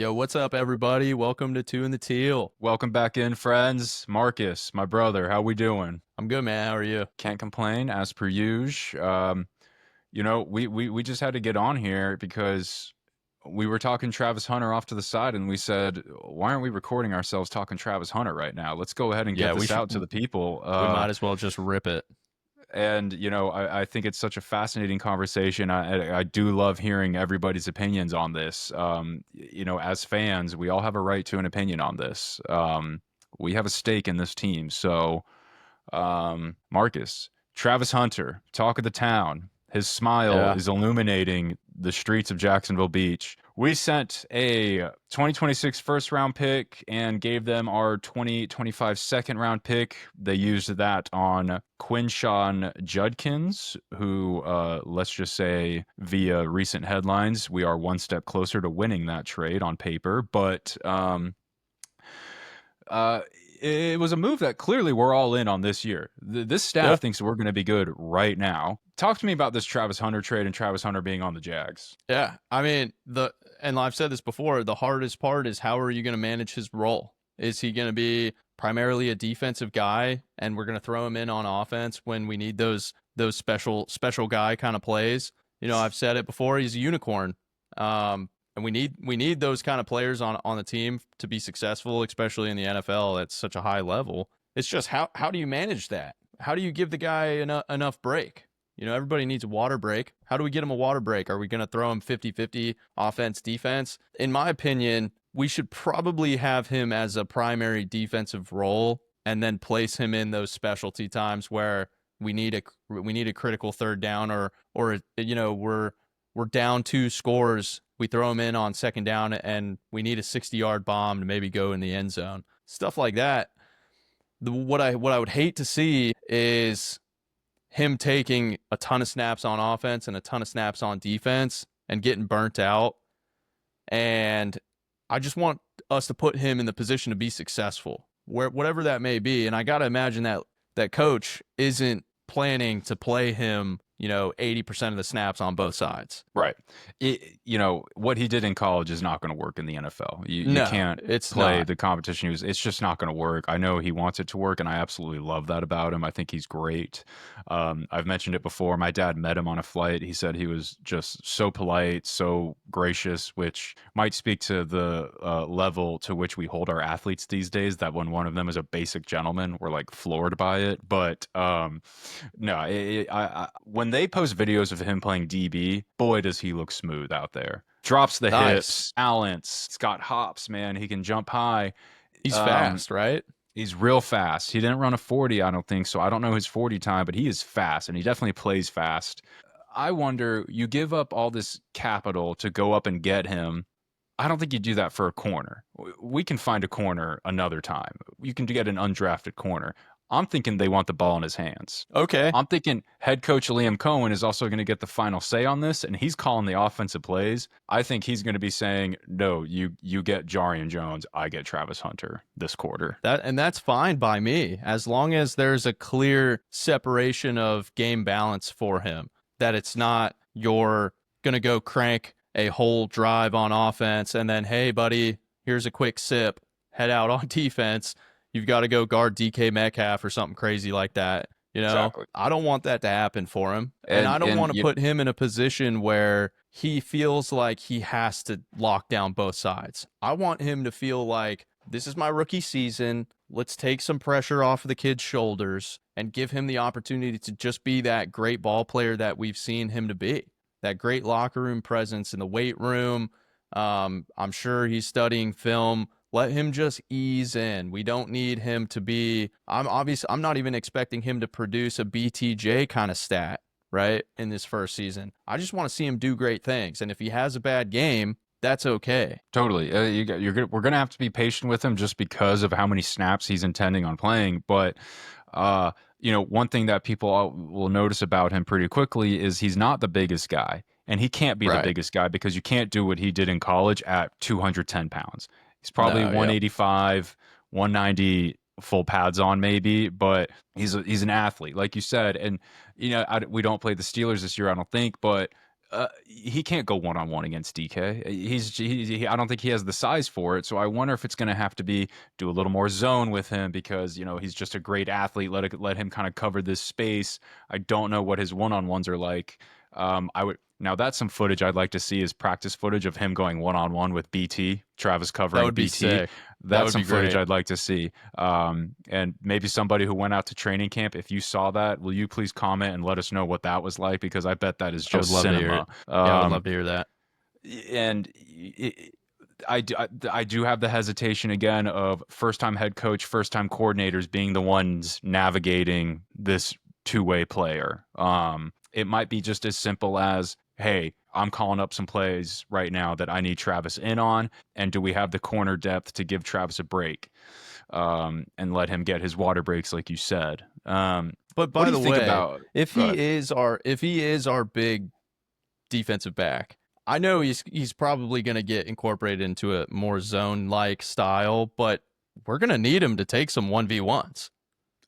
Yo, what's up, everybody? Welcome to Two in the Teal. Welcome back in, friends. Marcus, my brother, how we doing? I'm good, man. How are you? Can't complain, as per usual. We just had to get on here because we were talking Travis Hunter off to the side, and we said, why aren't we recording ourselves talking Travis Hunter right now? Let's go ahead and get Yeah, we this should. out to the people. We might as well just rip it. I think it's such a fascinating conversation. I do love hearing everybody's opinions on this. As fans, we all have a right to an opinion on this. We have a stake in this team. So, Marcus, Travis Hunter, talk of the town. His smile Yeah. is illuminating the streets of Jacksonville Beach. We sent a 2026 first round pick and gave them our 2025 second round pick. They used that on Quinshawn Judkins, who, let's just say, via recent headlines, we are one step closer to winning that trade on paper. But uh, it was a move that clearly we're all in on this year. This Yeah. staff thinks we're going to be good right now. Talk to me about this Travis Hunter trade and Travis Hunter being on the Jags. Yeah. I mean, and I've said this before, the hardest part is how are you going to manage his role? Is he going to be primarily a defensive guy and we're going to throw him in on offense when we need those special guy kind of plays? I've said it before, he's a unicorn. And we need those kind of players on the team to be successful, especially in the NFL at such a high level. It's just how do you manage that? How do you give the guy enough break? Everybody needs a water break. How do we get him a water break? Are we going to throw him 50-50 offense defense? In my opinion, we should probably have him as a primary defensive role and then place him in those specialty times where we need a critical third down or we're down 2 scores. We throw him in on second down and we need a 60-yard bomb to maybe go in the end zone. Stuff like that. What I would hate to see is him taking a ton of snaps on offense and a ton of snaps on defense and getting burnt out. And I just want us to put him in the position to be successful, whatever that may be. And I got to imagine that coach isn't planning to play him 80% of the snaps on both sides. Right. What he did in college is not going to work in the NFL. You No, can't it's play not. the competition he was. It's just not going to work. I know he wants it to work, and I absolutely love that about him. I think he's great. I've mentioned it before. My dad met him on a flight. He said he was just so polite, so gracious, which might speak to the level to which we hold our athletes these days, that when one of them is a basic gentleman, we're like floored by it. But no, when they post videos of him playing DB, boy, does he look smooth out there. Drops the Nice. hips, balance. He's got hops, man. He can jump high. He's Um, fast, right? he's real fast. He didn't run a 40, I don't think, so I don't know his 40 time, but he is fast, and he definitely plays fast. I wonder, you give up all this capital to go up and get him. I don't think you do that for a corner. We can find a corner another time. You can get an undrafted corner. I'm thinking they want the ball in his hands. Okay. I'm thinking head coach Liam Cohen is also going to get the final say on this, and he's calling the offensive plays. I think he's going to be saying, "No, you get Jarian Jones, I get Travis Hunter this quarter." That's fine by me, as long as there's a clear separation of game balance for him. That it's not you're gonna go crank a whole drive on offense and then, hey buddy, here's a quick sip, head out on defense. You've got to go guard DK Metcalf or something crazy like that. Exactly. I don't want that to happen for him. And I And don't and want to put him in a position where he feels like he has to lock down both sides. I want him to feel like this is my rookie season. Let's take some pressure off of the kid's shoulders and give him the opportunity to just be that great ball player that we've seen him to be. That great locker room presence in the weight room. I'm sure he's studying film. Let him just ease in. We don't need him to be. I'm not even expecting him to produce a BTJ kind of stat, right, in this first season. I just want to see him do great things. And if he has a bad game, that's okay. totally, we're going to have to be patient with him just because of how many snaps he's intending on playing. But one thing that people will notice about him pretty quickly is he's not the biggest guy, and he can't be the Right. biggest guy because you can't do what he did in college at 210 pounds. He's probably No, yep. 185, 190 full pads on maybe, but he's an athlete, like you said. And we don't play the Steelers this year, I don't think, but He can't go one-on-one against DK. I don't think he has the size for it. So I wonder if it's going to have to be do a little more zone with him because, he's just a great athlete. Let him kind of cover this space. I don't know what his one-on-ones are like. I would now that's some footage I'd like to see is practice footage of him going one-on-one with BT, Travis That covering would be BT. sick. That That's would some be footage great. I'd like to see. And maybe somebody who went out to training camp, if you saw that, will you please comment and let us know what that was like? Because I bet that is I would just love to hear it. cinema. Yeah, I would love to hear that. And I do have the hesitation again of first time head coach, first time coordinators being the ones navigating this two-way player. It might be just as simple as, hey, I'm calling up some plays right now that I need Travis in on, and do we have the corner depth to give Travis a break and let him get his water breaks, like you said? But What by do you the think way, about? if Go he ahead. is our big defensive back, I know he's probably going to get incorporated into a more zone like style, but we're going to need him to take some 1v1s.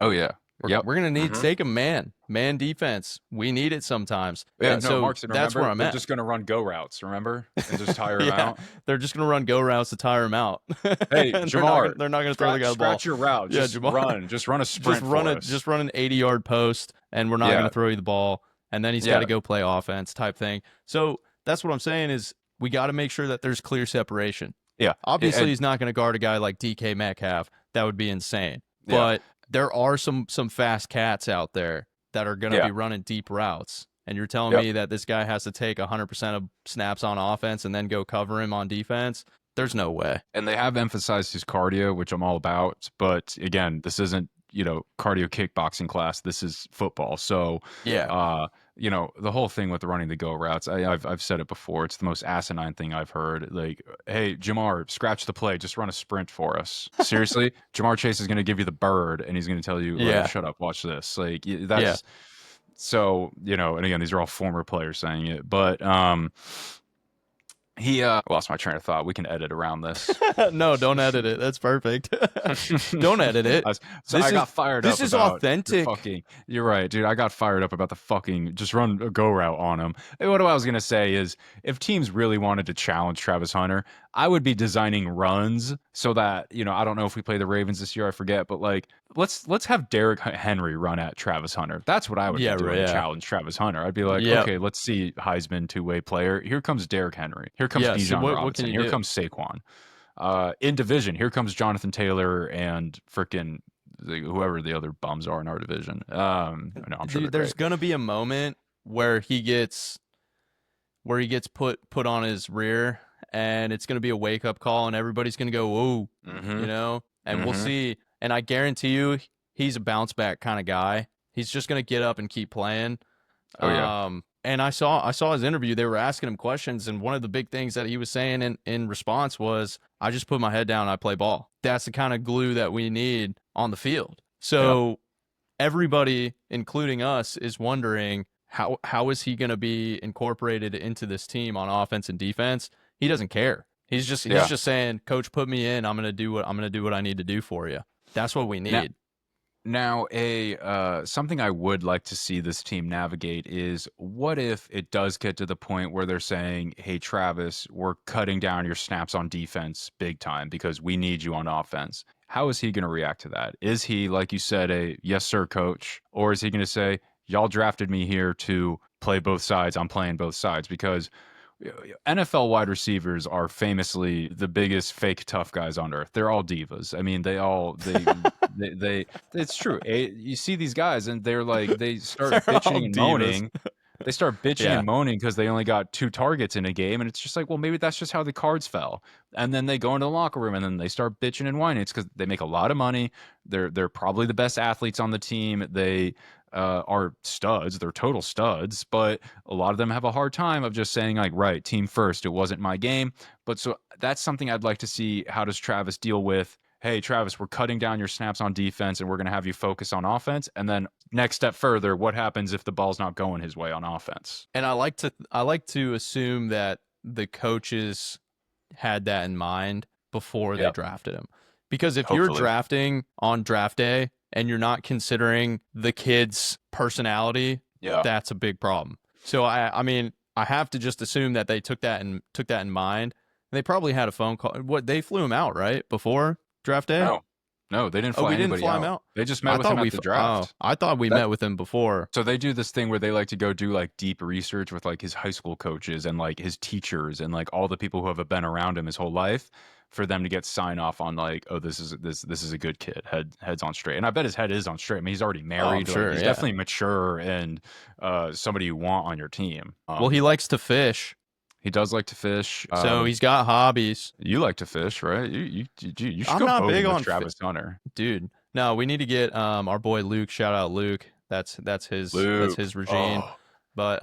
Oh yeah, yep. We're going to need to Hmm. take a man defense. We need it sometimes. Yeah, And no, so Markson, that's where remember? I'm They're at. just going to run go routes, remember? And just tire him Yeah, out. they're just going to run go routes to tire him out. Hey, And Jamar, they're not going to throw the guy the ball. scratch your route. Yeah, Just Jamar, run. Just run a sprint for us. just run an 80-yard post and we're not going Yeah, to throw you the ball, and then he's got yeah, to go play offense type thing. So that's what I'm saying is we got to make sure that there's clear separation. yeah. Obviously, And he's not going to guard a guy like DK Metcalf. That would be insane. yeah, But there are some fast cats out there that are going to yeah, be running deep routes. And you're telling yep. me that this guy has to take 100% of snaps on offense and then go cover him on defense? There's no way. And they have emphasized his cardio, which I'm all about. But again, this isn't, cardio kickboxing class. This is football. So, Yeah. the whole thing with running the go routes, I've said it before. It's the most asinine thing I've heard. Like, hey, Jamar, scratch the play. Just run a sprint for us. Seriously? Jamar Chase is going to give you the bird and he's going to tell you, Yeah. shut up, watch this. Like, Yeah. that's so, and again, these are all former players saying it. But, he lost my train of thought. We can edit around this. No, don't edit it. That's perfect. Don't edit it. I got fired up. This is about authentic. You're right, dude. I got fired up about the fucking just run a go route on him. And what I was gonna say is, if teams really wanted to challenge Travis Hunter, I would be designing runs so that I don't know if we play the Ravens this year. I forget, but like let's have Derrick Henry run at Travis Hunter. That's what I would Yeah, be doing right, to yeah. challenge Travis Hunter. I'd be like, Yep. okay, let's see Heisman two-way player. Here comes Derrick Henry. Here comes Yeah, so Bijan what Robinson. can you Here do? comes Saquon. In division, here comes Jonathan Taylor and frickin' whoever the other bums are in our division. No, I'm sure Dude, they're there's great. gonna be a moment where he gets put on his rear, and it's gonna be a wake up call, and everybody's gonna go, "Whoa," Mm-hmm. and we'll see. And I guarantee you, he's a bounce back kind of guy. He's just gonna get up and keep playing. Oh yeah. And I saw his interview. They were asking him questions, and one of the big things that he was saying in response was, "I just put my head down and I play ball." That's the kind of glue that we need on the field. So everybody, including us, is wondering how is he going to be incorporated into this team on offense and defense? He doesn't care. He's just saying, "Coach, put me in. I'm going to do what I need to do for you." That's what we need. Now, something I would like to see this team navigate is what if it does get to the point where they're saying, "Hey, Travis, we're cutting down your snaps on defense big time because we need you on offense." How is he going to react to that? Is he, like you said, a yes sir coach, or is he going to say, "Y'all drafted me here to play both sides. I'm playing both sides," because NFL wide receivers are famously the biggest fake tough guys on earth. They're all divas. I mean, they it's true. You see these guys and they're like they start They're all bitching and divas. moaning. They start bitching Yeah. and moaning because they only got 2 targets in a game, and it's just like, well, maybe that's just how the cards fell. And then they go into the locker room and then they start bitching and whining. It's because they make a lot of money. They're probably the best athletes on the team. They are studs. They're total studs, but a lot of them have a hard time of just saying like, right, team first. It wasn't my game. But so that's something I'd like to see. How does Travis deal with? Hey, Travis, we're cutting down your snaps on defense and we're going to have you focus on offense. And then next step further, what happens if the ball's not going his way on offense? And I like to assume that the coaches had that in mind before they Yep. drafted him. Because if you're Hopefully. drafting on draft day and you're not considering the kid's personality, Yeah. that's a big problem. So I mean, I have to just assume that they took that in mind. They probably had a phone call. What, they flew him out right before draft day? No, no, they didn't Oh, fly we didn't anybody fly him out. out. They just met with him at the draft. I thought we That met with him before. So they do this thing where they like to go do like deep research with like his high school coaches and like his teachers and like all the people who have been around him his whole life for them to get sign off on like, oh, this is a good kid. Head's on straight. And I bet his head is on straight. I mean, he's already Oh, I'm married. Like sure. he's Yeah. definitely mature and somebody you want on your team. Well, he likes to fish, He does like to fish. so he's got hobbies. You like to fish, right? You should I'm go not big boating with on Travis Hunter. dude. No, we need to get our boy Luke. Shout out Luke. That's Luke. his regime. Oh. But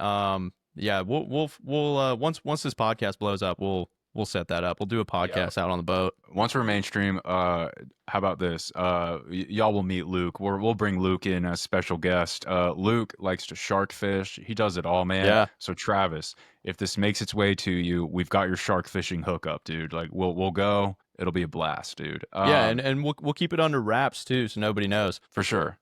yeah, we'll once this podcast blows up, we'll set that up. We'll do a podcast out on the boat. Once we're mainstream, how about this? Y'all will meet Luke. We'll bring Luke in as special guest. Luke likes to shark fish. He does it all, man. Yeah. So Travis, if this makes its way to you, we've got your shark fishing hookup, dude. Like we'll go. It'll be a blast, dude. Yeah, and we'll keep it under wraps too, so nobody knows. For sure.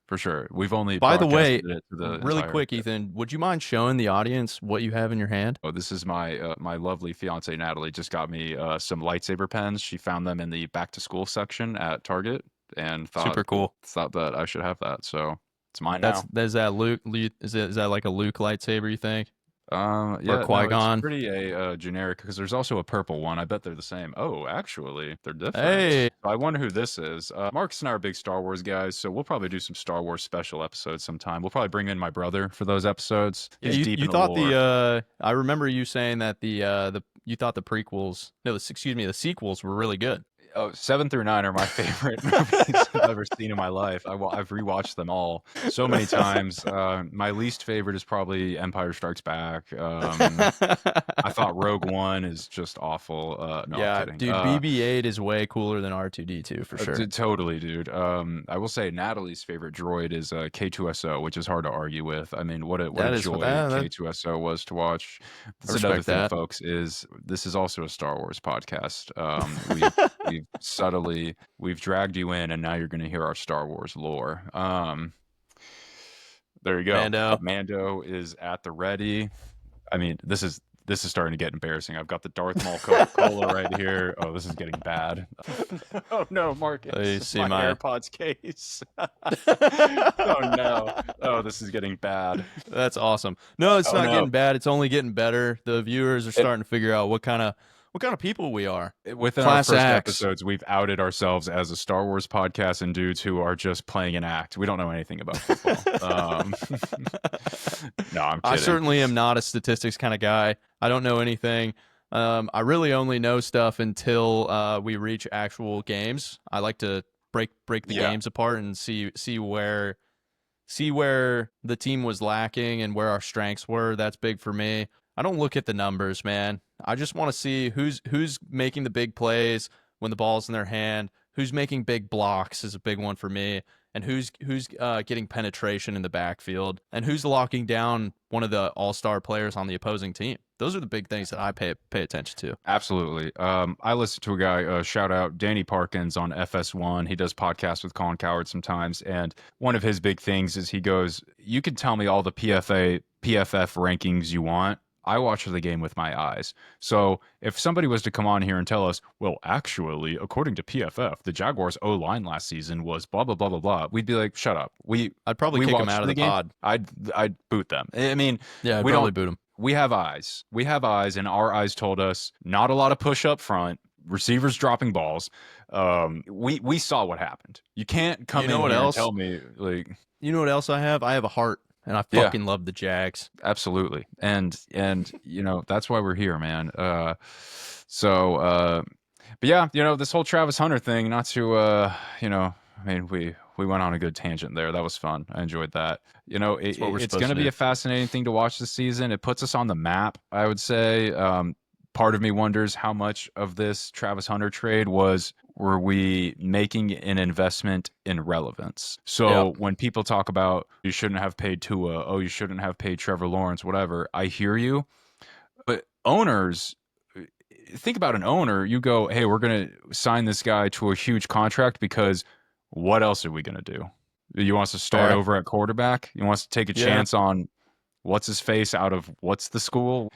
We've only By the way, broadcasted it to the really entire- quick, Ethan, would you mind showing the audience what you have in your hand? Oh, this is my my lovely fiance Natalie just got me some lightsaber pens. She found them in the back to school section at Target and Super cool. thought that I should have that. So it's mine That's now. is that Luke? Is that like a Luke lightsaber? You think? Yeah, no, Qui-Gon. it's pretty generic because there's also a purple one. I bet they're the same. Oh, actually, they're different. Hey. I wonder who this is. Marcus and I are big Star Wars guys, so we'll probably do some Star Wars special episodes sometime. We'll probably bring in my brother for those episodes. Yeah, He's deep you in thought lore. I remember you saying that you thought the prequels, no, the sequels were really good. Oh, 7 through 9 are my favorite movies I've ever seen in my life. I've rewatched them all so many times. My least favorite is probably Empire Strikes Back. I thought Rogue One is just awful. No, Yeah, I'm kidding. dude, BB-8 is way cooler than R2-D2 for sure. Totally, dude. I will say Natalie's favorite droid is K2SO, which is hard to argue with. I mean, what a joy K2SO was to watch. That's another thing, folks, is this is also a Star Wars podcast. We've dragged you in, and now you're going to hear our Star Wars lore. There you go. Mando is at the ready. I mean, this is starting to get embarrassing. I've got the Darth Maul Coca-Cola right here. Oh, this is getting bad. Oh no, Marcus! You see my AirPods case. Oh no! Oh, this is getting bad. That's awesome. No, it's not getting bad. It's only getting better. The viewers are starting to figure out what kind of people we are. Within our first episodes, we've outed ourselves as a Star Wars podcast and dudes who are just playing an act. We don't know anything about football. No, I'm kidding. I certainly am not a statistics kind of guy. I don't know anything. I really only know stuff until we reach actual games. I like to break the games apart and see where the team was lacking and where our strengths were. That's big for me. I don't look at the numbers, man. I just want to see who's making the big plays when the ball's in their hand, who's making big blocks is a big one for me, and who's getting penetration in the backfield, and who's locking down one of the all-star players on the opposing team. Those are the big things that I pay attention to. Absolutely. I listen to a guy, shout out Danny Parkins on FS1. He does podcasts with Colin Coward sometimes, and one of his big things is he goes, "You can tell me all the PFF rankings you want. I watch the game with my eyes." So if somebody was to come on here and tell us, well, actually, according to PFF, the Jaguars O-line last season was blah, blah, blah, blah, blah, we'd be like, shut up. I'd probably kick them out of the pod. I'd boot them. I mean, yeah, we don't boot them. We have eyes. And our eyes told us not a lot of push up front, receivers dropping balls. We saw what happened. You can't come in here and tell me, like... You know what else I have? I have a heart. And I fucking love the Jags. Absolutely. And that's why we're here, man. But yeah, this whole Travis Hunter thing, not to, I mean, we went on a good tangent there. That was fun. I enjoyed that. It's going to be a fascinating thing to watch this season. It puts us on the map, I would say. Part of me wonders how much of this Travis Hunter trade were we making an investment in relevance? So when people talk about you shouldn't have paid Tua, you shouldn't have paid Trevor Lawrence, whatever, I hear you. But owners, think about an owner. You go, hey, we're going to sign this guy to a huge contract because what else are we going to do? You want us to start over at quarterback? You want us to take a chance on what's his face out of what's the school?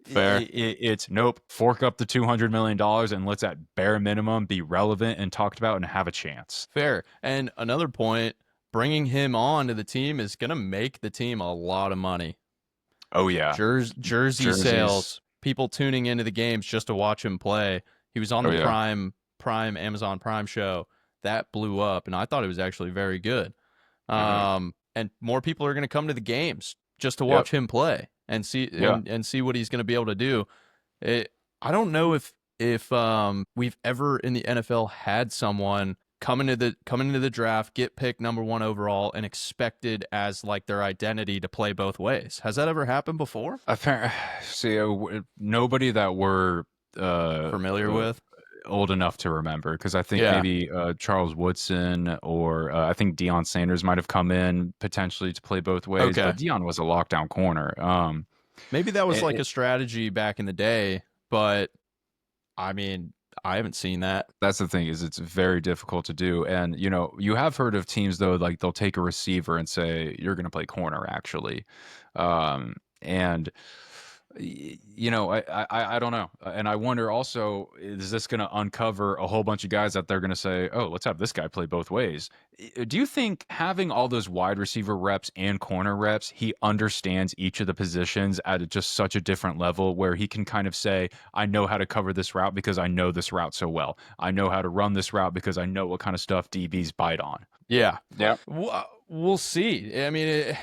Fair. It's nope, fork up the $200 million and let's at bare minimum be relevant and talked about and have a chance. Fair. And another point, bringing him on to the team is going to make the team a lot of money. Oh yeah, Jersey jerseys. sales, people tuning into the games just to watch him play. He was on Oh the yeah. Amazon Prime show. That blew up, and I thought it was actually very good. Hmm. And more people are going to come to the games just to Yep. watch him play and see Yeah. and see what he's going to be able to do. I don't know if we've ever in the NFL had someone come into the draft, get picked number 1 overall, and expected as like their identity to play both ways. Has that ever happened before? Apparently, see, nobody that we're uh, Familiar uh, with? old enough to remember, because I think Yeah. maybe Charles Woodson or I think Deion Sanders might have come in potentially to play both ways, Okay. but Deion was a lockdown corner. Maybe that was like It, a strategy back in the day, but I mean, I haven't seen that. that's the thing is it's very difficult to do. And you have heard of teams though, like they'll take a receiver and say you're going to play corner actually. And I don't know. And I wonder also, is this going to uncover a whole bunch of guys that they're going to say, oh, let's have this guy play both ways? Do you think having all those wide receiver reps and corner reps, he understands each of the positions at just such a different level where he can kind of say, I know how to cover this route because I know this route so well. I know how to run this route because I know what kind of stuff DBs bite on. Yeah. Yeah. We'll see. I mean,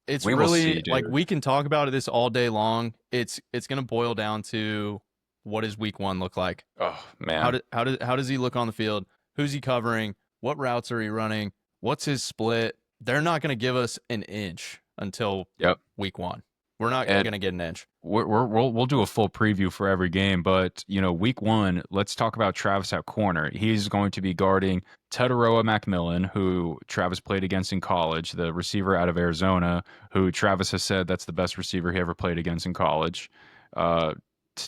it's We will really see, like dude. we can talk about this all day long. It's going to boil down to what does week 1 look like? Oh, man. How does he look on the field? Who's he covering? What routes are he running? What's his split? They're not going to give us an inch until Yep. week 1. We're not And going to get an inch. we'll do a full preview for every game, but week 1, let's talk about Travis at corner. He's going to be guarding Teteroa Macmillan, who Travis played against in college, the receiver out of Arizona, who Travis has said that's the best receiver he ever played against in college. Uh,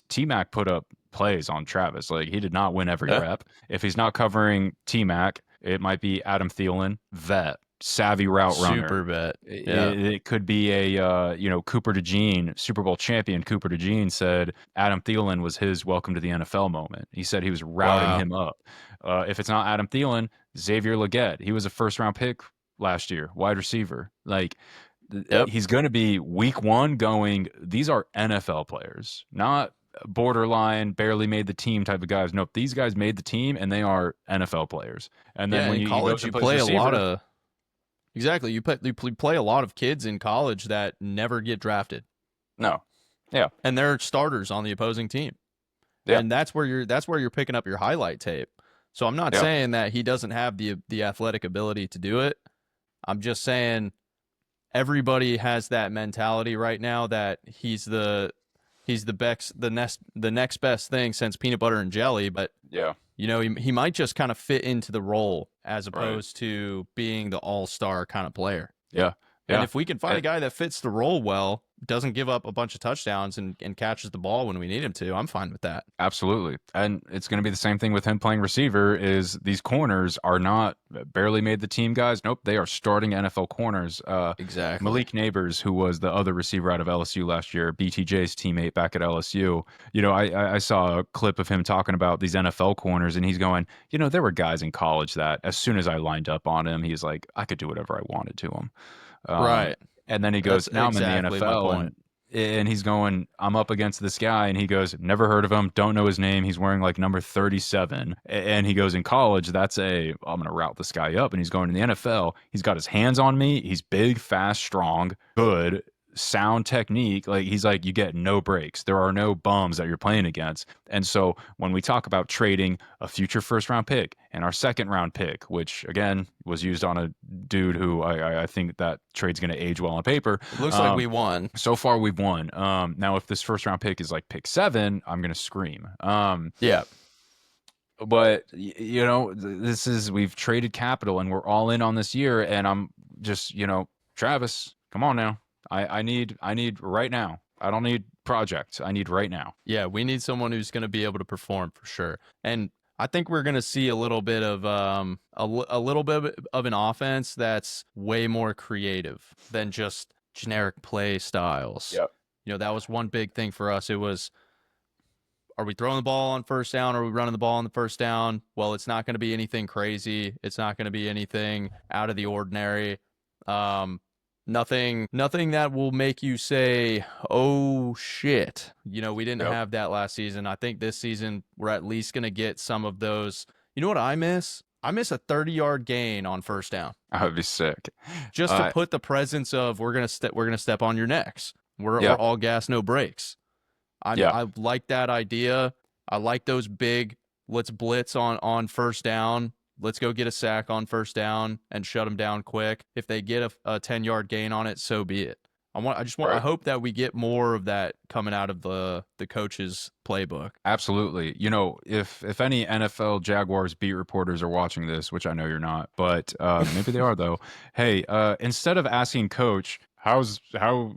T Mac put up plays on Travis. Like he did not win every Yeah. rep. If he's not covering T Mac, it might be Adam Thielen, vet, savvy route runner. Super bet. Yeah. It could be a Cooper DeJean, Super Bowl champion Cooper DeJean said Adam Thielen was his welcome to the NFL moment. He said he was routing Wow. him up. If it's not Adam Thielen, Xavier Legette. He was a first round pick last year, wide receiver. Like Yep. he's going to be week 1 going. These are NFL players, not borderline, barely made the team type of guys. Nope, these guys made the team and they are NFL players. And then Yeah, when in he goes college and you plays play a lot receiver, of exactly. You play a lot of kids in college that never get drafted, no, yeah, and they're starters on the opposing team. yeah, And that's where you're picking up your highlight tape. So I'm not yeah. saying that he doesn't have the athletic ability to do it. I'm just saying everybody has that mentality right now that the next best thing since peanut butter and jelly, but Yeah, he might just kind of fit into the role as right. opposed to being the all-star kind of player. Yeah, And yeah, if we can find a guy that fits the role well, doesn't give up a bunch of touchdowns and catches the ball when we need him to, I'm fine with that. absolutely. And it's going to be the same thing with him playing receiver is these corners are not barely made the team guys. Nope, they are starting NFL corners. Exactly. Malik Neighbors, who was the other receiver out of LSU last year, BTJ's teammate back at LSU. I saw a clip of him talking about these NFL corners, and he's going, there were guys in college that as soon as I lined up on him, he's like, I could do whatever I wanted to him. Um, Right. and then he That's goes, now I'm in the exactly my NFL, point. and he's going, I'm up against this guy, and he goes, never heard of him, don't know his name. He's wearing like number 37, and he goes, in college, I'm gonna route this guy up, and he's going to the NFL. He's got his hands on me. He's big, fast, strong, good. Sound technique, like he's like, you get no breaks. There are no bums that you're playing against. And so when we talk about trading a future first round pick and our second round pick, which again was used on a dude who I think that trade's going to age well on paper. It looks like we won. So far we've won. Now if this first round pick is like pick 7, I'm going to scream. Yeah. But we've traded capital and we're all in on this year, and I'm just Travis, come on now. I need right now. I don't need projects. I need right now. Yeah, we need someone who's going to be able to perform for sure. And I think we're going to see a little bit of a little bit of an offense that's way more creative than just generic play styles. Yep. That was one big thing for us. It was, are we throwing the ball on first down? Or are we running the ball on the first down? Well, it's not going to be anything crazy. It's not going to be anything out of the ordinary. Nothing that will make you say, "Oh shit." We didn't Yep. have that last season. I think this season we're at least going to get some of those. You know what I miss? I miss a 30-yard gain on first down. That would be sick. Just to put the presence of we're gonna step on your necks. We're Yeah. all gas, no brakes. Yeah. I like that idea. I like those big. Let's blitz on first down. Let's go get a sack on first down and shut them down quick. If they get a 10-yard gain on it, so be it. I Right. hope that we get more of that coming out of the coach's playbook. Absolutely. If any NFL Jaguars beat reporters are watching this, which I know you're not, but maybe they are though. Hey, instead of asking coach, how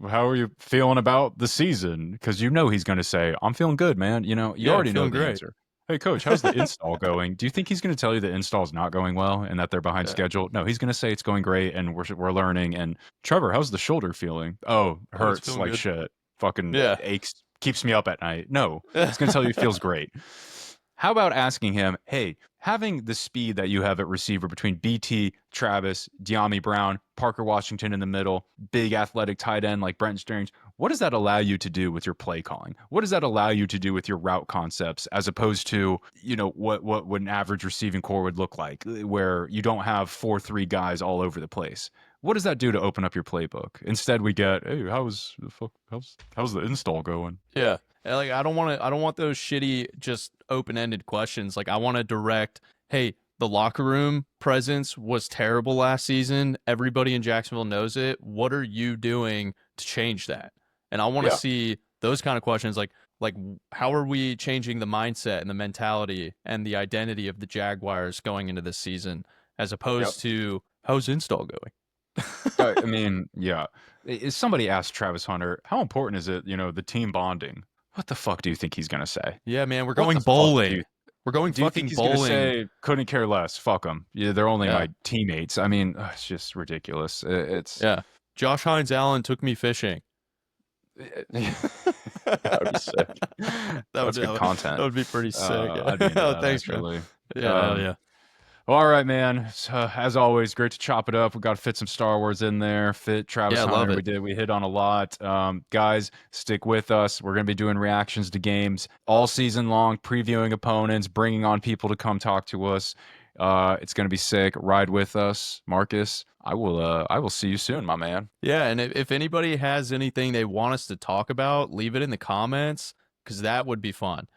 are you feeling about the season? Because he's going to say, "I'm feeling good, man." You Yeah, already know feeling the great. answer. Hey, coach, how's the install going? Do you think he's going to tell you the install's not going well and that they're behind Yeah. schedule? No, he's going to say it's going great and we're learning. And Trevor, how's the shoulder feeling? Oh, Oh, it's hurts feeling like good. shit. Fucking Yeah. aches, keeps me up at night. No, he's going to tell you he feels great. How about asking him, hey, having the speed that you have at receiver between BT, Travis, De'Ami Brown, Parker Washington in the middle, big athletic tight end like Brenton Strange, what does that allow you to do with your play calling? What does that allow you to do with your route concepts as opposed to, what would an average receiving core would look like, where you don't have 4-3 guys all over the place? What does that do to open up your playbook? Instead, we get, hey, how's the install going? Yeah. And, like, I don't want those shitty just open-ended questions. Like, I want to direct, hey, the locker room presence was terrible last season. Everybody in Jacksonville knows it. What are you doing to change that? And I want to Yeah. see those kind of questions, like how are we changing the mindset and the mentality and the identity of the Jaguars going into this season, as Yep. opposed to how's install going? I mean, yeah. Somebody asked Travis Hunter, how important is it, the team bonding? What the fuck do you think he's going to say? Yeah, man, we're What going the fuck do bowling. you We're going do you think fucking he's going to bowling. say, couldn't care less, fuck them. Yeah, they're only Yeah. my teammates. I mean, it's just ridiculous. It's Yeah. Josh Hines Allen took me fishing. that would be sick. That would, That's that good would that content. would be pretty sick. I'd be into Oh, that thanks, man. actually. Yeah, hell Um, yeah. Well, all right, man. So, as always, great to chop it up. We got to fit some Star Wars in there. Fit Yeah, Travis I love Hunter. We it. did. We hit on a lot. Guys, stick with us. We're going to be doing reactions to games all season long, previewing opponents, bringing on people to come talk to us. It's going to be sick. Ride with us, Marcus. I will. I will see you soon, my man. Yeah, and if anybody has anything they want us to talk about, leave it in the comments, because that would be fun.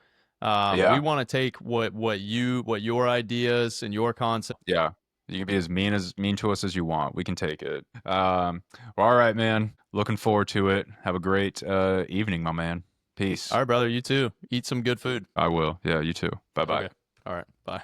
We Yeah, want to take what your ideas and your concept. yeah. You can be as mean to us as you want. We can take it. Well, all right, man. Looking forward to it. Have a great evening, my man. All Peace. right, brother, you too. Eat some good food. I will. Yeah, you too. Bye bye. Okay. All right. Bye.